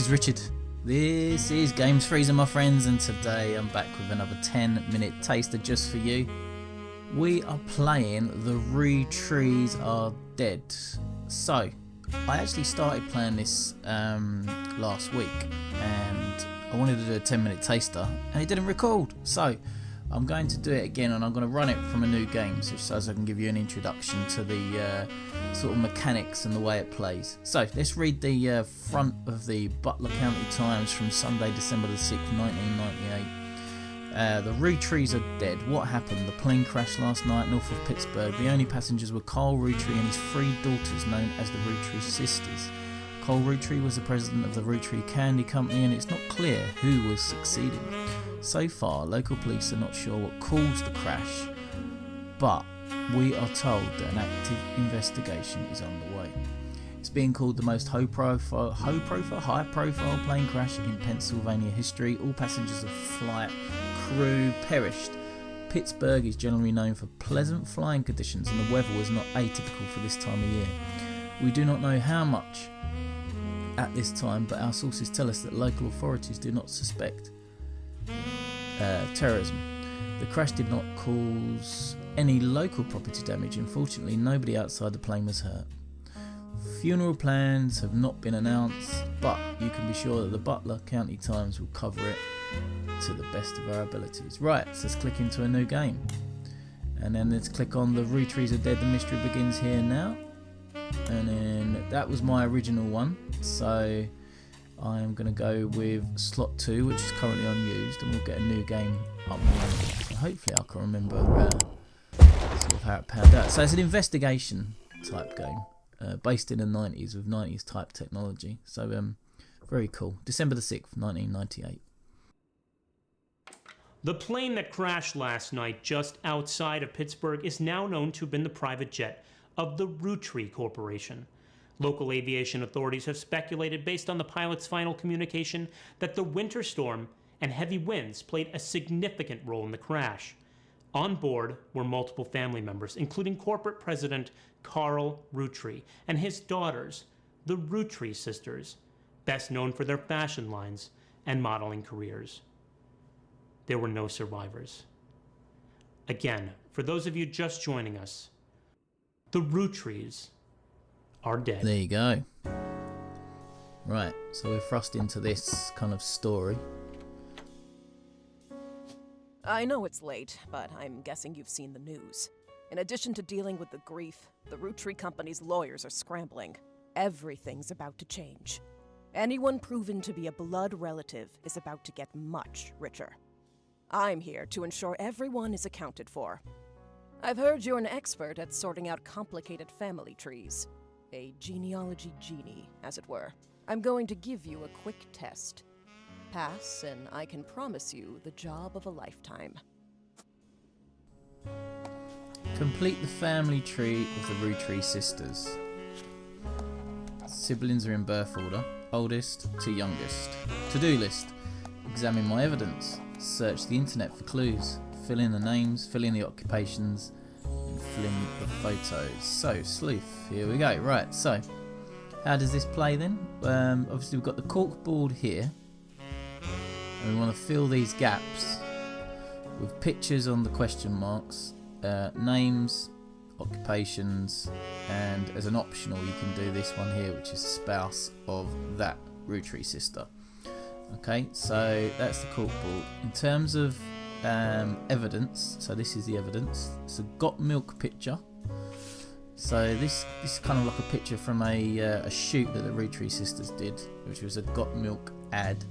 is Richard. This is Games Freezer, my friends, and today I'm back with another 10-minute taster just for you. We are playing the Roottrees Are Dead. So, I actually started playing this last week, and I wanted to do a 10-minute taster, and it didn't record. So, I'm going to do it again, and I'm going to run it from a new game, so I can give you an introduction to the sort of mechanics and the way it plays. So let's read the front of the Butler County Times from Sunday, December the 6th, 1998. The Roottrees are dead. What happened? The plane crashed last night north of Pittsburgh. The only passengers were Carl Roottree and his 3 daughters, known as the Roottree sisters. Carl Roottree was the president of the Roottree Candy Company, and it's not clear who was succeeding. So far, local police are not sure what caused the crash, but we are told that an active investigation is underway. It's being called the most high-profile plane crash in Pennsylvania history. All passengers of flight crew perished. Pittsburgh is generally known for pleasant flying conditions, and the weather was not atypical for this time of year. We do not know how much at this time, but our sources tell us that local authorities do not suspect terrorism. The crash did not cause any local property damage. Unfortunately, nobody outside the plane was hurt. Funeral plans have not been announced, but you can be sure that the Butler County Times will cover it to the best of our abilities. Right, so let's click into a new game. And then let's click on the Roottrees Are Dead. The mystery begins here now. And then that was my original one. So I am going to go with slot 2, which is currently unused, and we'll get a new game up and running. So hopefully I can remember sort of how it panned out. So it's an investigation type game, based in the 90s with 90s type technology. So very cool. December the 6th, 1998. The plane that crashed last night just outside of Pittsburgh is now known to have been the private jet of the Roottree Corporation. Local aviation authorities have speculated, based on the pilot's final communication, that the winter storm and heavy winds played a significant role in the crash. On board were multiple family members, including corporate president Carl Roottree and his daughters, the Roottree sisters, best known for their fashion lines and modeling careers. There were no survivors. Again, for those of you just joining us, the Roottrees are dead. There you go. Right, so we're thrust into this kind of story. I know it's late, but I'm guessing you've seen the news. In addition to dealing with the grief, the Roottree Company's lawyers are scrambling. Everything's about to change. Anyone proven to be a blood relative is about to get much richer. I'm here to ensure everyone is accounted for. I've heard you're an expert at sorting out complicated family trees. A genealogy genie, as it were. I'm going to give you a quick test. Pass, and I can promise you the job of a lifetime. Complete the family tree of the Roottree sisters. Siblings are in birth order, oldest to youngest. To-do list. Examine my evidence. Search the internet for clues. Fill in the names, fill in the occupations, and fill in the photos. So, sleuth, here we go. Right, so, how does this play then? Obviously we've got the cork board here, and we want to fill these gaps with pictures on the question marks, names, occupations, and as an optional you can do this one here, which is spouse of that Roottree sister. Okay, so that's the cork board. In terms of evidence, so this is the evidence. It's a got milk picture. So this is kind of like a picture from a shoot that the Roottree sisters did, which was a got milk ad.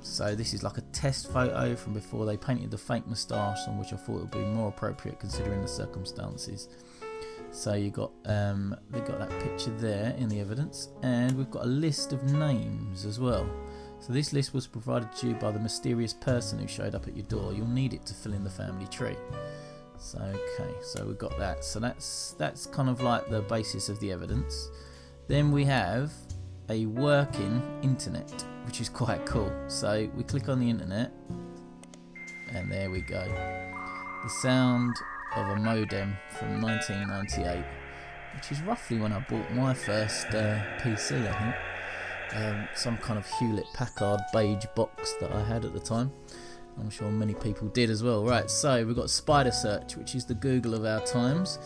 So this is like a test photo from before they painted the fake moustache on, which I thought would be more appropriate considering the circumstances. So you got they got that picture there in the evidence, and we've got a list of names as well. So this list was provided to you by the mysterious person who showed up at your door. You'll need it to fill in the family tree. So okay, so we've got that. So that's kind of like the basis of the evidence. Then we have a working internet, which is quite cool. So we click on the internet, and there we go. The sound of a modem from 1998, which is roughly when I bought my first PC, I think. some kind of Hewlett-Packard beige box that I had at the time. I'm sure many people did as well. Right, so we've got Spider Search, which is the Google of our times.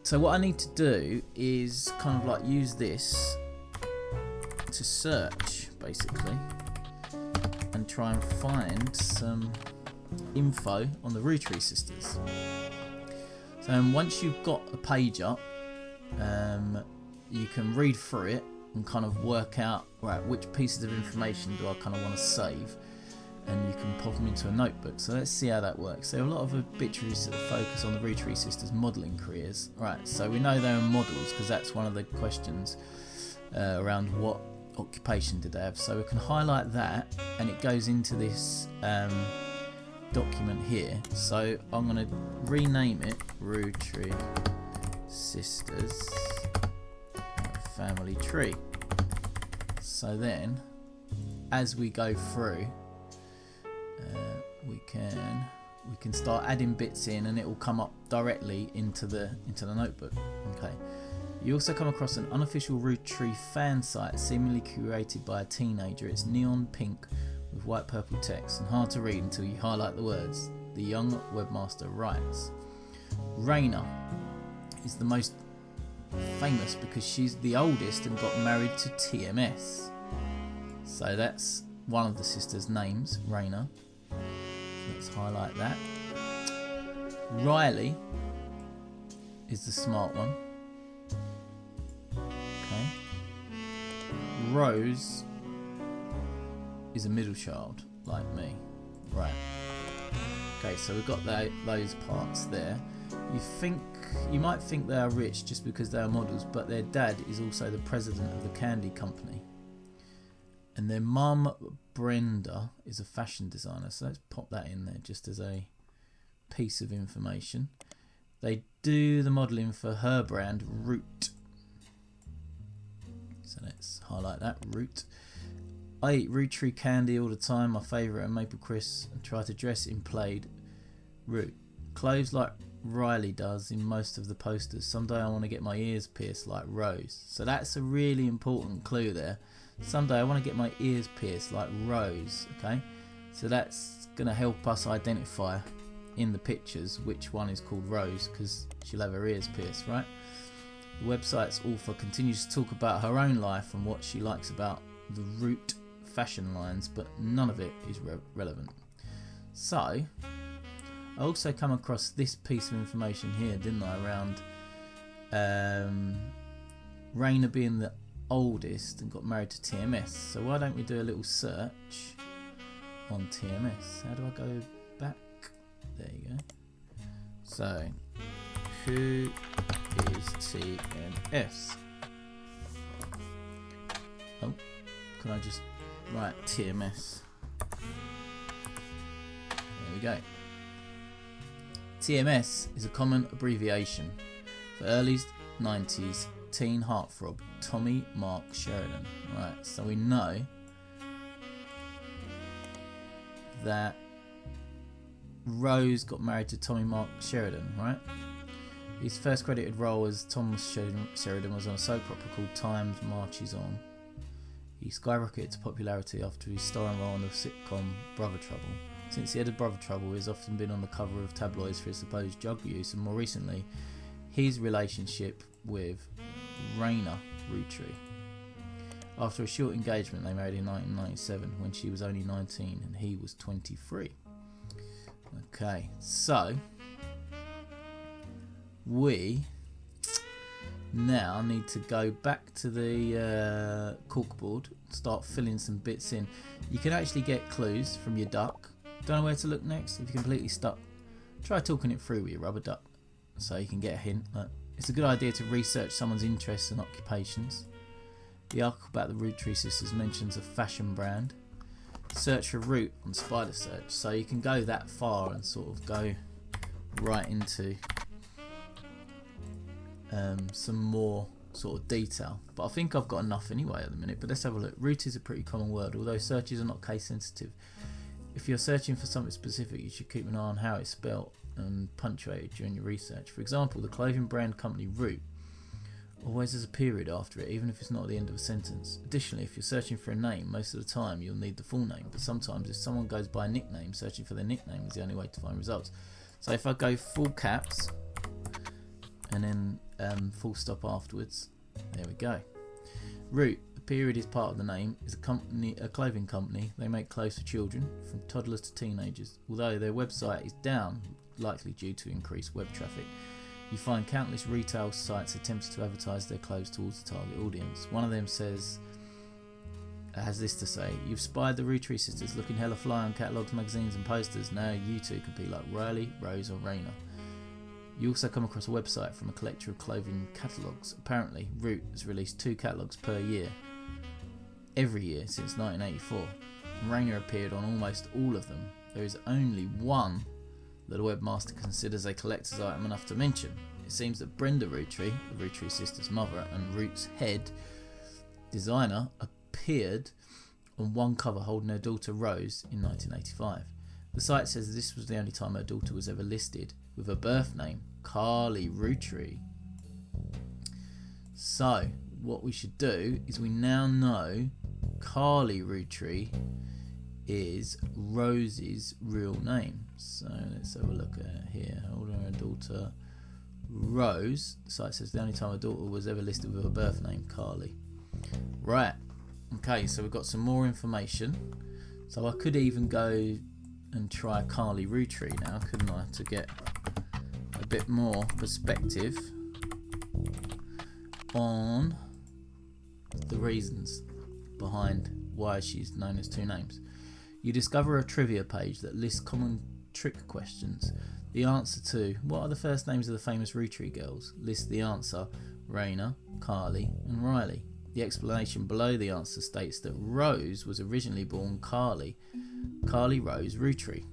So what I need to do is kind of like use this to search, basically, and try and find some info on the Roottree sisters. So once you've got a page up, you can read through it and kind of work out, right, which pieces of information do I kind of want to save, and you can pop them into a notebook. So let's see how that works. There are a lot of obituaries that focus on the Roottree sisters' modelling careers. Right, so we know they're models because that's one of the questions around what occupation did they have. So we can highlight that, and it goes into this document here. So I'm going to rename it Roottree Sisters Family Tree. So then, as we go through, we can start adding bits in, and it will come up directly into the notebook. Okay. You also come across an unofficial Roottree fan site, seemingly curated by a teenager. It's neon pink with white purple text and hard to read until you highlight the words. The young webmaster writes, Raina is the most famous because she's the oldest and got married to TMS. So that's one of the sisters' names, Raina. Let's highlight that. Riley is the smart one. Okay. Rose is a middle child, like me. Right. Okay, so we've got those parts there. You might think they are rich just because they are models, but their dad is also the president of the candy company. And their mum, Brenda, is a fashion designer. So let's pop that in there just as a piece of information. They do the modelling for her brand, Root. So let's highlight that, Root. I eat Roottree candy all the time. My favourite are maple crisps, and try to dress in plaid Root. Clothes like Riley does in most of the posters. Someday I want to get my ears pierced like Rose. So that's a really important clue there. Someday I want to get my ears pierced like Rose. Okay, so that's going to help us identify in the pictures which one is called Rose, because she'll have her ears pierced, right? The website's author continues to talk about her own life and what she likes about the Root fashion lines, but none of it is relevant. So I also come across this piece of information here, didn't I, around Raina being the oldest and got married to TMS. So why don't we do a little search on TMS? How do I go back? There you go. So who is TMS? Oh, can I just write TMS? There we go. TMS is a common abbreviation for early 90s teen heartthrob Tommy Mark Sheridan. Right, so we know that Rose got married to Tommy Mark Sheridan, right? His first credited role as Thomas Sheridan was on a soap opera called Times Marches On. He skyrocketed to popularity after his starring role on the sitcom Brother Trouble. Since the head of Brother Trouble, he has often been on the cover of tabloids for his supposed drug use, and more recently, his relationship with Raina Roottree. After a short engagement, they married in 1997 when she was only 19 and he was 23. Okay, so we now need to go back to the corkboard, start filling some bits in. You can actually get clues from your duck. Don't know where to look next. If you're completely stuck, try talking it through with your rubber duck so you can get a hint. It's a good idea to research someone's interests and occupations. The article about the Roottree sisters mentions a fashion brand. Search for Root on Spider Search, so you can go that far and sort of go right into some more sort of detail. But I think I've got enough anyway at the minute. But let's have a look. Root is a pretty common word, although searches are not case sensitive. If you're searching for something specific, you should keep an eye on how it's spelt and punctuated during your research. For example, the clothing brand company Root Always there's a period after it, even if it's not at the end of a sentence. Additionally, if you're searching for a name, most of the time you'll need the full name, but sometimes if someone goes by a nickname, searching for their nickname is the only way to find results. So if I go full caps and then full stop afterwards, there we go. Root, the period is part of the name, is a clothing company. They make clothes for children, from toddlers to teenagers. Although their website is down, likely due to increased web traffic, you find countless retail sites attempts to advertise their clothes towards the target audience. One of them has this to say: "You've spied the Roottree sisters looking hella fly on catalogues, magazines and posters. Now you two could be like Riley, Rose or Raina." You also come across a website from a collector of clothing catalogues. Apparently, Root has released 2 catalogues per year, every year since 1984. And Raina appeared on almost all of them. There is only one that a webmaster considers a collector's item enough to mention. It seems that Brenda Roottree, the Roottree sisters' mother and Root's head designer, appeared on one cover holding her daughter Rose in 1985. The site says this was the only time her daughter was ever listed with her birth name, Carly Roottree. So, what we should do is we now know Carly Roottree is Rose's real name. So let's have a look at here. Hold on, her daughter Rose. The site says the only time her daughter was ever listed with her birth name, Carly. Right. Okay, so we've got some more information. So I could even go and try Carly Roottree now, couldn't I, to get a bit more perspective on the reasons behind why she's known as 2 names. You discover a trivia page that lists common trick questions. The answer to "What are the first names of the famous Roottree girls?" lists the answer Raina, Carly and Riley. The explanation below the answer states that Rose was originally born Carly Rose Roottree.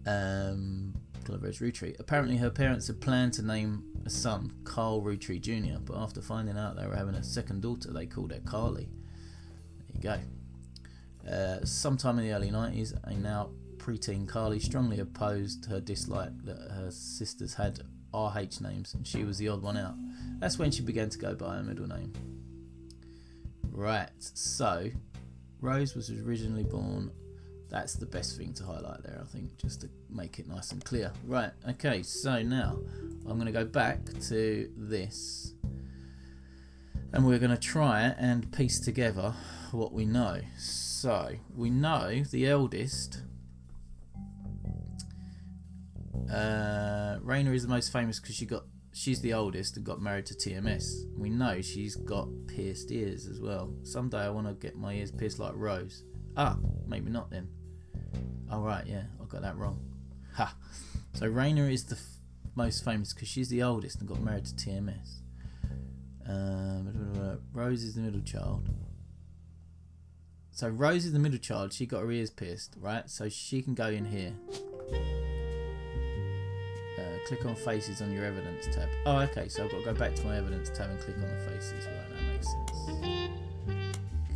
Rose Roottree. Apparently her parents had planned to name a son Carl Roottree Jr., but after finding out they were having a second daughter, they called her Carly. There you go. Sometime in the early 90s, a now preteen Carly strongly opposed her dislike that her sisters had RH names and she was the odd one out. That's when she began to go by her middle name. Right, so Rose was originally born. That's the best thing to highlight there, I think, just to make it nice and clear. Right, okay, so now I'm going to go back to this and we're going to try and piece together what we know. So, we know the eldest, Raina is the most famous because she's the oldest and got married to TMS. We know she's got pierced ears as well. Someday I want to get my ears pierced like Rose. Maybe not then. Oh right, yeah, I got that wrong. Ha! So Raina is the most famous because she's the oldest and got married to TMS. Rose is the middle child. So Rose is the middle child. She got her ears pierced, right? So she can go in here. Click on faces on your evidence tab. Oh, okay. So I've got to go back to my evidence tab and click on the faces. Right, that makes sense.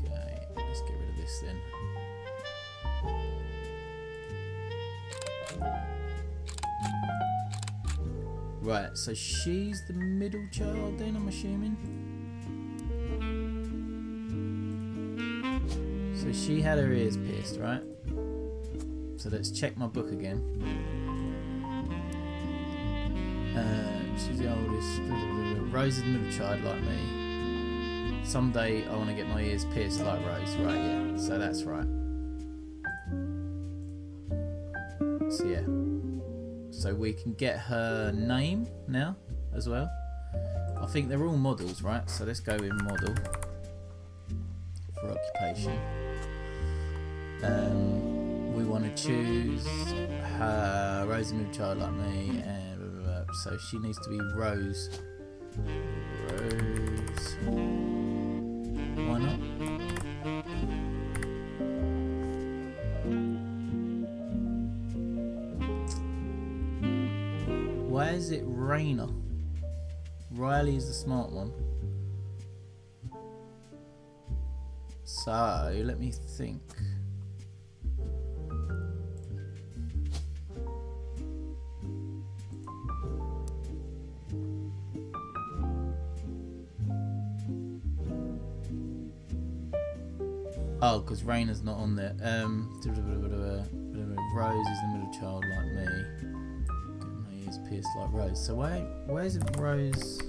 Okay, let's get rid of this then. Right, so she's the middle child then, I'm assuming. So she had her ears pierced, right? So let's check my book again. She's the oldest. Rose is the middle child like me. Someday I want to get my ears pierced like Rose. Right, yeah. So that's right. So yeah. So we can get her name now as well. I think they're all models, right? So let's go with model for occupation. We want to choose her Rose is the middle child like me, and so she needs to be Rose. Rose. Why not? Why is it Raina? Riley is the smart one. So, let me think. Oh, because Rainer's not on there. Rose is the middle child like me. Get my ears pierced like Rose. So why isn't Rose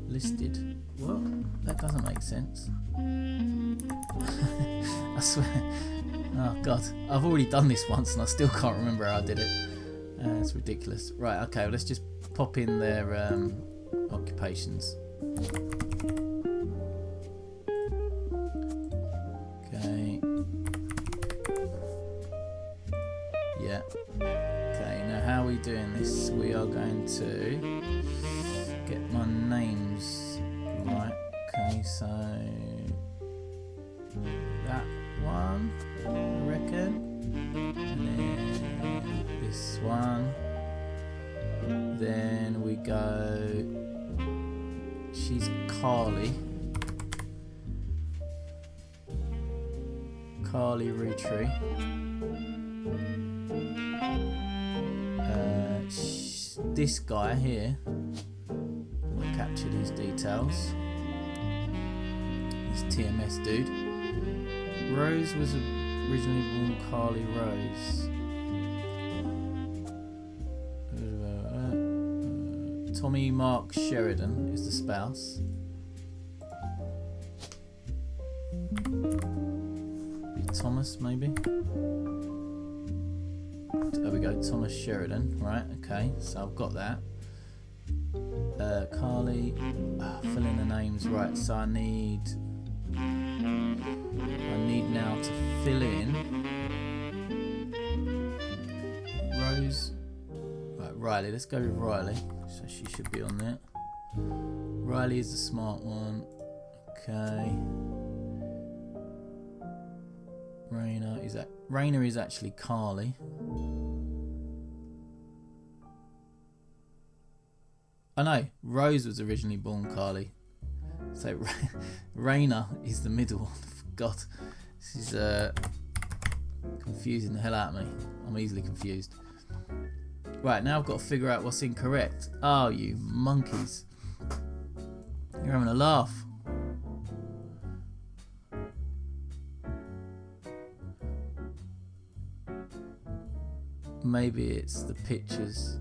listed? Well, that doesn't make sense. I swear. Oh god, I've already done this once and I still can't remember how I did it. It's ridiculous. Right, okay, well, let's just pop in their occupations. Okay. Yeah. Okay, now how are we doing this? We are going to get my names right. Okay, so that one, I reckon. And then this one. Then we go. She's Carly. Carly Roottree. This guy here, I captured his details. This TMS dude. Rose was originally born Carly Rose. Tommy Mark Sheridan is the spouse. Thomas, maybe? There we go, Thomas Sheridan. Right, okay, so I've got that. Carly, fill in the names. Right, so I need now to fill in Rose. Right, Riley, let's go with Riley. So she should be on there. Riley is the smart one. Okay. Rainer is actually Carly. I know, Rose was originally born Carly. So Rainer is the middle one. God, this is confusing the hell out of me. I'm easily confused. Right, now I've got to figure out what's incorrect. Oh, you monkeys. You're having a laugh. Maybe it's the pictures.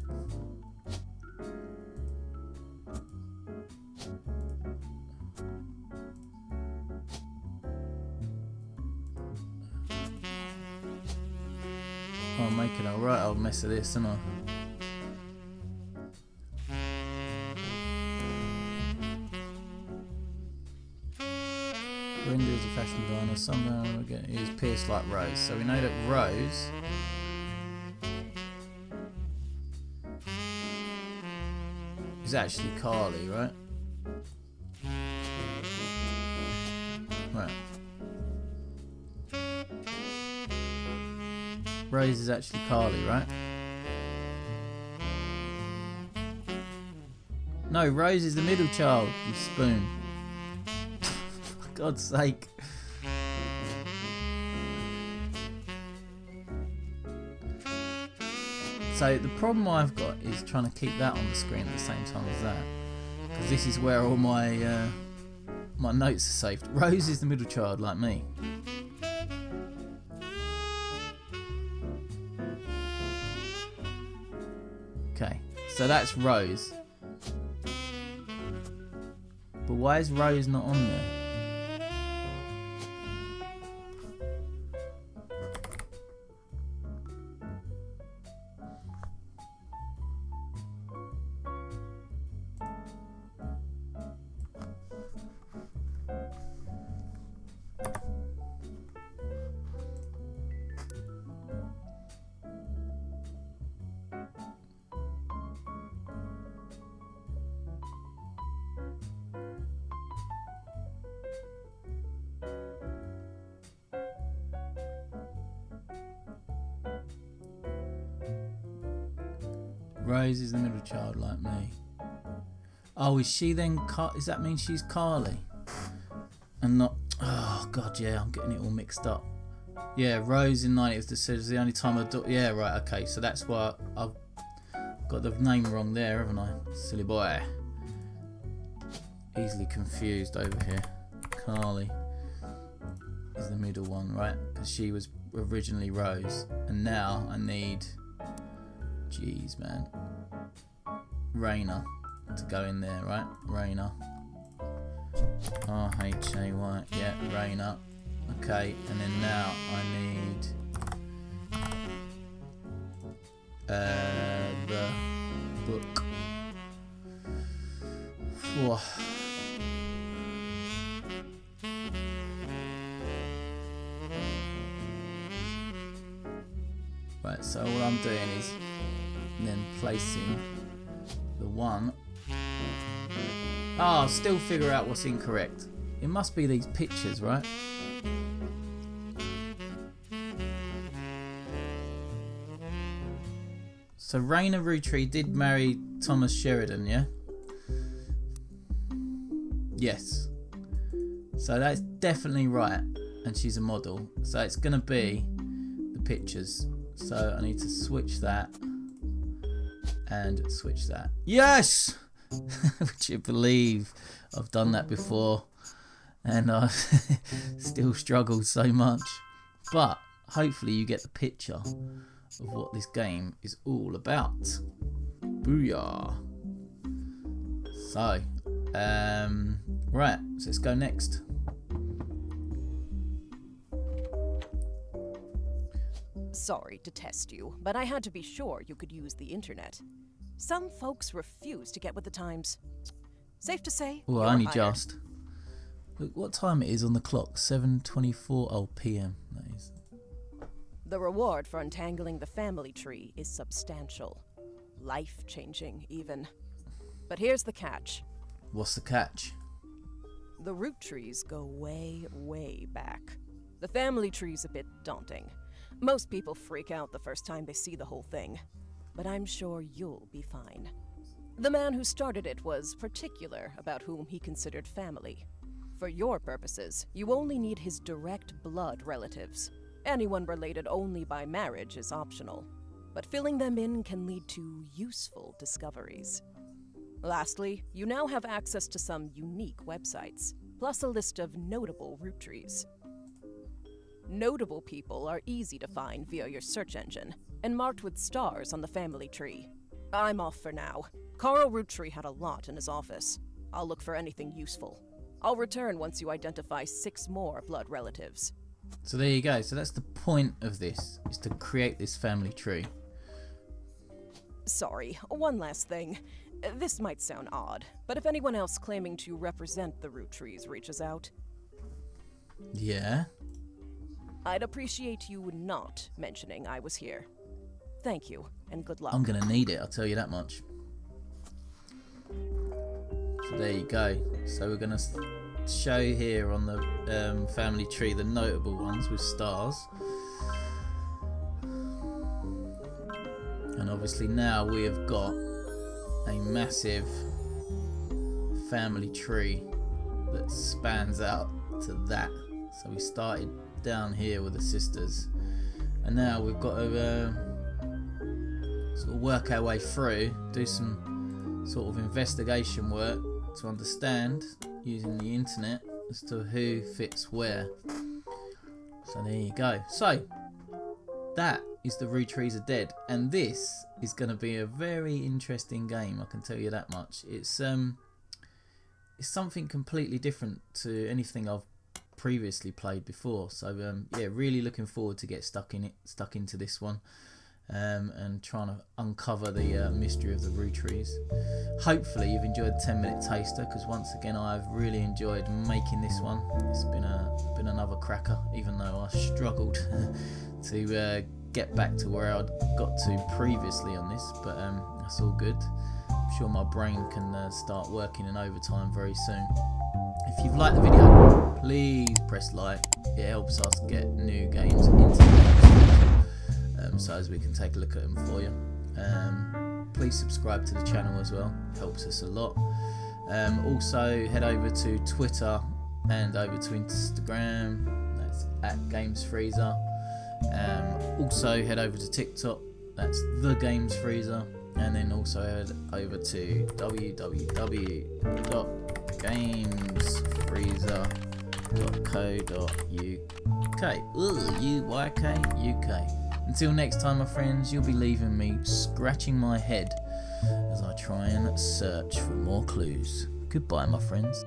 I'm making a right old mess of this, aren't I? Brenda is a fashion designer. Somehow is pierced like Rose. So we know that Rose is actually Carly, right? Right. Rose is actually Carly, right? No, Rose is the middle child, you spoon. For God's sake. So the problem I've got is trying to keep that on the screen at the same time as that, because this is where all my my notes are saved. Rose is the middle child, like me. Okay, so that's Rose. But why is Rose not on there? Rose is the middle child, like me. Oh, is she then? Does that mean she's Carly? And not? Oh God, yeah, I'm getting it all mixed up. Yeah, Rose in 90 was the only time I. Yeah, right. Okay, so that's why I've got the name wrong there, haven't I? Silly boy. Easily confused over here. Carly. is the middle one, right? Because she was originally Rose, and now I need, jeez man, Raina to go in there, right? Raina, R-H-A-Y, yeah, Raina. Okay, and then now I need the book. Whoa. Right, so all I'm doing is then placing the one. I'll still figure out what's incorrect. It must be these pictures, right? So Raina Roottree did marry Thomas Sheridan, yeah? Yes. So that's definitely right. And she's a model. So it's going to be the pictures. So I need to switch that. And switch that. Yes! Would you believe I've done that before? And I still struggled so much. But hopefully you get the picture of what this game is all about. Booyah. So, right, so let's go next. Sorry to test you, but I had to be sure you could use the internet. Some folks refuse to get with the times. Safe to say, Well, you're only hired. just. Look what time it is on the clock. 7:24 p.m. That is. The reward for untangling the family tree is substantial. Life-changing, even. But here's the catch. What's the catch? The root trees go way, way back. The family tree's a bit daunting. Most people freak out the first time they see the whole thing. But I'm sure you'll be fine. The man who started it was particular about whom he considered family. For your purposes, you only need his direct blood relatives. Anyone related only by marriage is optional, but filling them in can lead to useful discoveries. Lastly, you now have access to some unique websites, plus a list of notable root trees. Notable people are easy to find via your search engine, and marked with stars on the family tree. I'm off for now. Carl Roottree had a lot in his office. I'll look for anything useful. I'll return once you identify 6 more blood relatives. So there you go. So that's the point of this, is to create this family tree. Sorry, one last thing. This might sound odd, but if anyone else claiming to represent the root trees reaches out, Yeah? I'd appreciate you not mentioning I was here. Thank you, and good luck. I'm going to need it, I'll tell you that much. So there you go. So we're going to show here on the family tree the notable ones with stars. And obviously now we have got a massive family tree that spans out to that. So we started down here with the sisters, and now we've got to sort of work our way through, do some sort of investigation work to understand using the internet as to who fits where. So there you go. So that is the Roottrees Are Dead, and this is going to be a very interesting game, I can tell you that much. It's something completely different to anything I've previously played before, so yeah, really looking forward to get stuck into this one, and trying to uncover the mystery of the Rootrees. Hopefully you've enjoyed the 10-minute taster, because once again I've really enjoyed making this one. It's been another cracker, even though I struggled to get back to where I'd got to previously on this, but that's all good. I'm sure my brain can start working in overtime very soon. If you've liked the video, please press like. It helps us get new games into the games, so as we can take a look at them for you. Please subscribe to the channel as well, helps us a lot. Also head over to Twitter and over to Instagram, that's @GamesFreezer. Also head over to TikTok, that's The Games Freezer, and then also head over to www.gamesfreezer.com. UYK. Until next time, my friends, you'll be leaving me scratching my head as I try and search for more clues. Goodbye, my friends.